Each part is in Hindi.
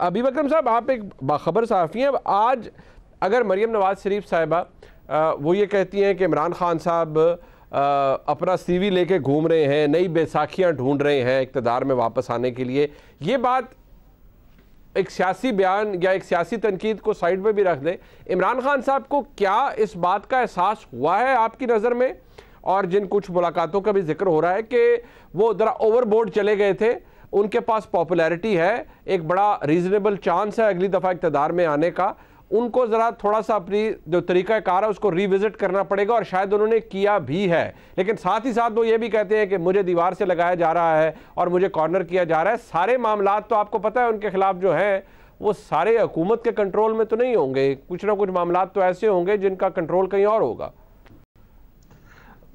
अबीब अकरम साहब, आप एक बाखबर सहाफ़ी हैं। आज अगर मरियम नवाज शरीफ साहिबा वो ये कहती हैं कि इमरान खान साहब अपना CV लेके घूम रहे हैं, नई बैसाखियाँ ढूंढ रहे हैं इक़्तिदार में वापस आने के लिए, ये बात एक सियासी बयान या एक सियासी तनकीद को साइड पे भी रख दें, इमरान खान साहब को क्या इस बात का एहसास हुआ है आपकी नज़र में? और जिन कुछ मुलाकातों का भी जिक्र हो रहा है कि वो ज़रा ओवरबोर्ड चले गए थे, उनके पास पॉपुलैरिटी है, एक बड़ा रीज़नेबल चांस है अगली दफ़ा इक़्तिदार में आने का, उनको ज़रा थोड़ा सा अपनी जो तरीक़ाकार है उसको रिविज़िट करना पड़ेगा, और शायद उन्होंने किया भी है। लेकिन साथ ही साथ वो ये भी कहते हैं कि मुझे दीवार से लगाया जा रहा है और मुझे कॉर्नर किया जा रहा है। सारे मामलात तो आपको पता है उनके खिलाफ जो हैं वो सारे हुकूमत के कंट्रोल में तो नहीं होंगे, कुछ ना कुछ मामलात तो ऐसे होंगे जिनका कंट्रोल कहीं और होगा।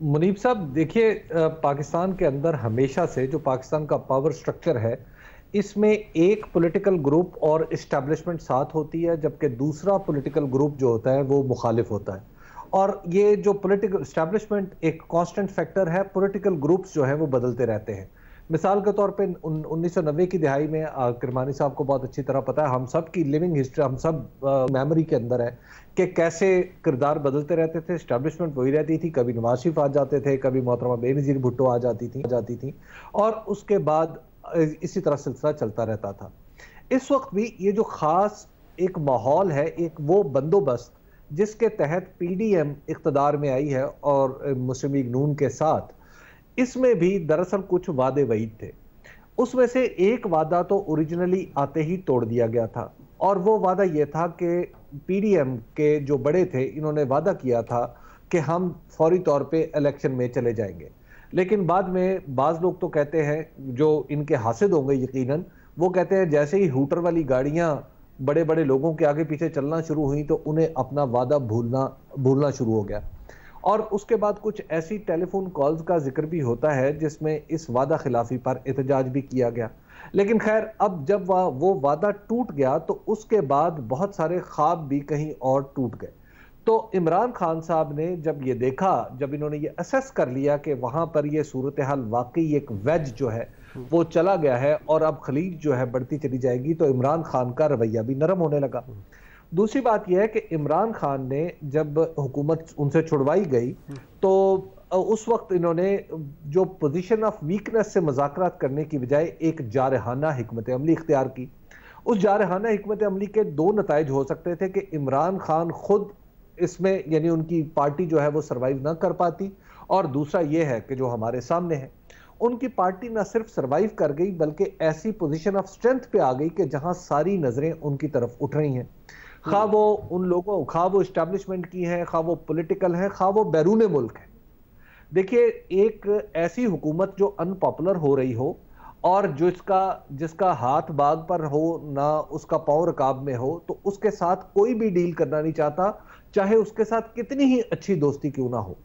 मुनीब साहब देखिए, पाकिस्तान के अंदर हमेशा से जो पाकिस्तान का पावर स्ट्रक्चर है, इसमें एक पॉलिटिकल ग्रुप और इस्टेब्लिशमेंट साथ होती है, जबकि दूसरा पॉलिटिकल ग्रुप जो होता है वो मुखालिफ होता है। और ये जो पॉलिटिकल इस्टेब्लिशमेंट एक कांस्टेंट फैक्टर है, पॉलिटिकल ग्रुप्स जो है वो बदलते रहते हैं। मिसाल के तौर पे 1990 की दिहाई में किरमानी साहब को बहुत अच्छी तरह पता है, हम सब की लिविंग हिस्ट्री, हम सब मेमोरी के अंदर है कि कैसे किरदार बदलते रहते थे। एस्टैब्लिशमेंट वही रहती थी, कभी नवाज शरीफ आ जाते थे, कभी मोहतरमा बेनज़ीर भुट्टो आ जाती थी और उसके बाद इसी तरह सिलसिला चलता रहता था। इस वक्त भी ये जो खास एक माहौल है, एक वो बंदोबस्त जिसके तहत PDM इक़्तिदार में आई है और मुस्लिम लीग नून के साथ, इसमें भी दरअसल कुछ वादे वईद थे। उसमें से एक वादा तो ओरिजिनली आते ही तोड़ दिया गया था, और वो वादा ये था कि PDM के जो बड़े थे, इन्होंने वादा किया था कि हम फौरी तौर पे इलेक्शन में चले जाएंगे। लेकिन बाद में बाज़ लोग तो कहते हैं, जो इनके हासिद होंगे यकीनन, वो कहते हैं जैसे ही हूटर वाली गाड़ियां बड़े बड़े लोगों के आगे पीछे चलना शुरू हुई तो उन्हें अपना वादा भूलना शुरू हो गया। और उसके बाद कुछ ऐसी टेलीफोन कॉल्स का जिक्र भी होता है जिसमें इस वादा खिलाफी पर एहतजाज भी किया गया। लेकिन खैर, अब जब वो वादा टूट गया तो उसके बाद बहुत सारे ख्वाब भी कहीं और टूट गए। तो इमरान खान साहब ने जब ये देखा, जब इन्होंने ये असेस कर लिया कि वहां पर ये सूरत हाल वाकई एक वेज जो है वो चला गया है और अब खलीज जो है बढ़ती चली जाएगी, तो इमरान खान का रवैया भी नरम होने लगा। दूसरी बात यह है कि इमरान खान ने जब हुकूमत उनसे छुड़वाई गई तो उस वक्त इन्होंने जो पोजीशन ऑफ वीकनेस से मुज़ाकरात करने की बजाय एक जारहाना हिकमत अमली इख्तियार की। उस जारहाना हिकमत अमली के दो नताइज हो सकते थे कि इमरान खान खुद इसमें, यानी उनकी पार्टी जो है वो सरवाइव ना कर पाती, और दूसरा ये है कि जो हमारे सामने है, उनकी पार्टी ना सिर्फ सरवाइव कर गई बल्कि ऐसी पोजीशन ऑफ स्ट्रेंथ पे आ गई कि जहां सारी नजरें उनकी तरफ उठ रही हैं। खा वो उन लोगों, खा वो इस्टेब्लिशमेंट की है, खा वो पॉलिटिकल है, खा वो बैरून मुल्क है। देखिए, एक ऐसी हुकूमत जो अनपॉपुलर हो रही हो और जो जिसका हाथ बाग पर हो ना उसका पांव रकाब में हो, तो उसके साथ कोई भी डील करना नहीं चाहता, चाहे उसके साथ कितनी ही अच्छी दोस्ती क्यों ना हो।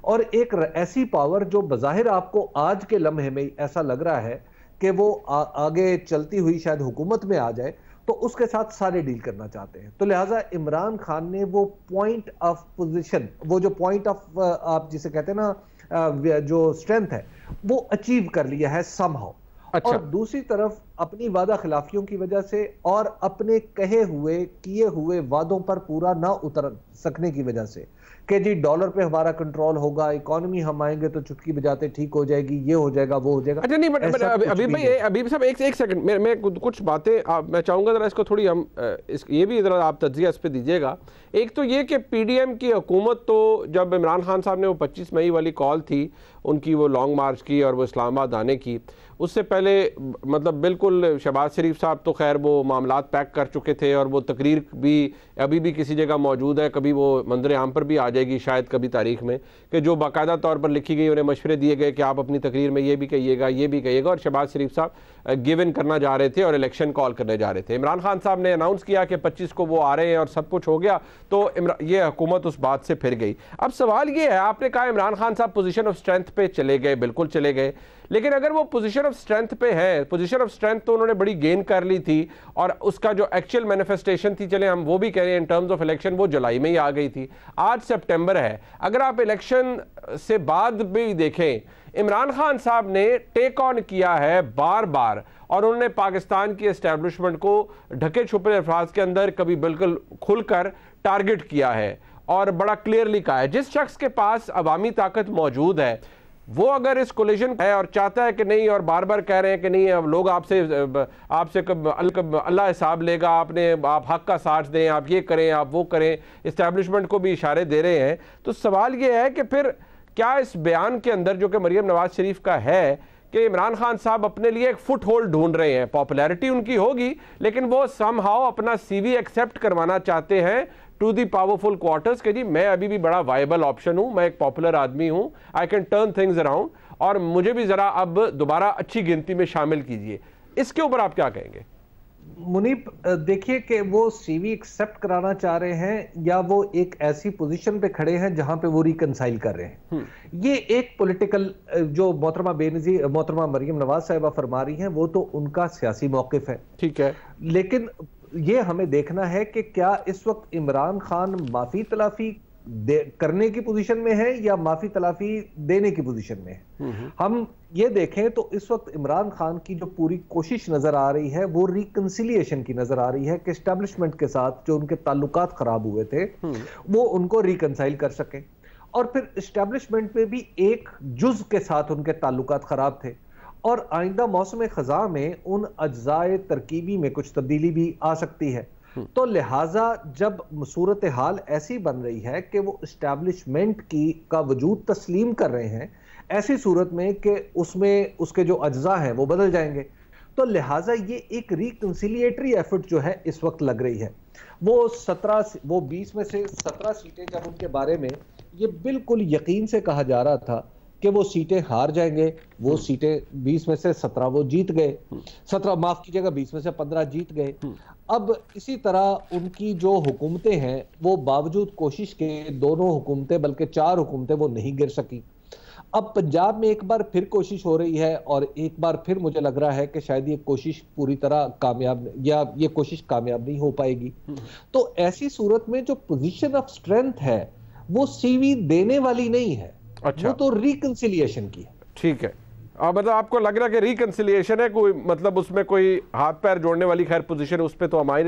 और एक ऐसी पावर जो बज़ाहिर आपको आज के लम्हे में ऐसा लग रहा है कि वो आगे चलती हुई शायद हुकूमत में आ जाए, तो उसके साथ सारे डील करना चाहते हैं। तो लिहाजा इमरान खान ने वो पॉइंट ऑफ पोजीशन, वो जो पॉइंट ऑफ आप जिसे कहते हैं ना जो स्ट्रेंथ है, वो अचीव कर लिया है समहाउ। अच्छा। और दूसरी तरफ अपनी वादा खिलाफियों की वजह से और अपने कहे हुए किए हुए वादों पर पूरा ना उतर सकने की वजह से कि जी डॉलर पे हमारा कंट्रोल होगा, इकोनॉमी हम आएंगे तो चुटकी बजाते ठीक हो जाएगी, ये हो जाएगा, वो हो जाएगा। अच्छा नहीं, बट अभी साहब एक सेकंड, मैं कुछ बातें मैं चाहूँगा ज़रा इसको थोड़ी हम ये भी ज़रा आप तज्जिया इस पर दीजिएगा। एक तो ये कि PDM की हुकूमत, तो जब इमरान खान साहब ने वो 25 मई वाली कॉल थी उनकी, वो लॉन्ग मार्च की और वो इस्लामाबाद आने की, उससे पहले मतलब बिल्कुल शहबाज शरीफ साहब तो खैर वो मामलात पैक कर चुके थे और वो तकरीर भी अभी भी किसी जगह मौजूद है, कभी वो मंजर आम पर भी आ जाएगी शायद कभी तारीख में, कि जो बाकायदा तौर पर लिखी गई, उन्हें मशवरे दिए गए कि आप अपनी तकरीर में ये भी कहिएगा, ये भी कहिएगा, और शहबाज शरीफ साहब गिव इन करना जा रहे थे और इलेक्शन कॉल करने जा रहे थे। इमरान खान साहब ने अनाउंस किया कि 25 को वो आ रहे हैं और सब कुछ हो गया, तो ये हुकूमत उस बात से फिर गई। अब सवाल ये है, आपने कहा इमरान खान साहब पोजीशन ऑफ स्ट्रेंथ पे चले गए, बिल्कुल चले गए, लेकिन अगर वो पोजीशन ऑफ स्ट्रेंथ पे है, पोजीशन ऑफ स्ट्रेंथ तो उन्होंने बड़ी गेन कर ली थी, और उसका जो एक्चुअल मैनिफेस्टेशन थी, चले हम वो भी कह रहे हैं इन टर्म्स ऑफ इलेक्शन, वो जुलाई में ही आ गई थी, आज सितंबर है। अगर आप इलेक्शन से बाद भी देखें, इमरान खान साहब ने टेक ऑन किया है बार बार, और उन्होंने पाकिस्तान की एस्टैब्लिशमेंट को ढके छुपे अल्फाज के अंदर कभी बिल्कुल खुलकर टारगेट किया है और बड़ा क्लियरली कहा है जिस शख्स के पास अवामी ताकत मौजूद है वो अगर इस कोलिशन है और चाहता है कि नहीं, और बार बार कह रहे हैं कि नहीं अब लोग आपसे अल्लाह हिसाब लेगा, आप हक का साथ दें, आप ये करें, आप वो करें, इस्टेब्लिशमेंट को भी इशारे दे रहे हैं, तो सवाल ये है कि फिर क्या इस बयान के अंदर जो कि मरियम नवाज शरीफ का है कि इमरान खान साहब अपने लिए एक फुट होल्ड ढूंढ रहे हैं, पॉपुलैरिटी उनकी होगी लेकिन वो समहाउ अपना सीवी एक्सेप्ट करवाना चाहते हैं टू दी पावरफुल क्वार्टर्स के जी मैं अभी भी बड़ा वायबल ऑप्शन हूं, मैं एक पॉपुलर आदमी हूं, I can turn things around और मुझे भी जरा अब दोबारा अच्छी गिनती में शामिल कीजिए। इसके ऊपर आप क्या कहेंगे? मुनीब, देखिए कि वो सीवी एक्सेप्ट कराना चाह रहे हैं या वो एक ऐसी पोजीशन पे खड़े हैं जहां पे वो रिकंसाइल कर रहे हैं। ये एक पॉलिटिकल जो मोहतरमा बेनजीर, मोहतरमा मरियम नवाज साहिबा फरमा रही हैं वो तो उनका सियासी मौकिफ है, ठीक है, लेकिन ये हमें देखना है कि क्या इस वक्त इमरान खान माफी तलाफी करने की पोजीशन में है या माफी तलाफी देने की पोजीशन में है। हम ये देखें तो इस वक्त इमरान खान की जो पूरी कोशिश नजर आ रही है वो रिकंसिलिएशन की नजर आ रही है कि एस्टेब्लिशमेंट के साथ जो उनके ताल्लुकात खराब हुए थे वो उनको रिकंसाइल कर सके, और फिर एस्टेब्लिशमेंट में भी एक जुज के साथ उनके ताल्लुकात खराब थे और आइंदा मौसम खजा में उन अज्जाए तरकीबी में कुछ तब्दीली भी आ सकती है। तो लिहाजा जब सूरत हाल ऐसी बन रही है कि वो एस्टैब्लिशमेंट का वजूद तस्लीम कर रहे हैं, ऐसी सूरत में कि उसमें उसके जो अज्जा हैं वो बदल जाएंगे, तो लिहाजा ये एक रिकंसिलिएटरी एफर्ट जो है इस वक्त लग रही है। वो 20 में से 17 सीटें जब उनके बारे में ये बिल्कुल यकीन से कहा जा रहा था कि वो सीटें हार जाएंगे, वो सीटें 20 में से 17 वो जीत गए, 17 माफ कीजिएगा 20 में से 15 जीत गए। अब इसी तरह उनकी जो हुकूमतें हैं वो बावजूद कोशिश के दोनों हुकूमतें बल्कि 4 हुकूमतें वो नहीं गिर सकी। अब पंजाब में एक बार फिर कोशिश हो रही है और एक बार फिर मुझे लग रहा है कि शायद ये कोशिश पूरी तरह कामयाब या ये कोशिश कामयाब नहीं हो पाएगी। तो ऐसी सूरत में जो पोजीशन ऑफ स्ट्रेंथ है वो सीवी देने वाली नहीं है, अच्छा, वो तो रिकंसिलिएशन की है। ठीक है, मतलब आपको लग रहा है कि रिकंसिलिएशन है, कोई मतलब उसमें कोई हाथ पैर जोड़ने वाली खैर पोजीशन उस पर तो हमारी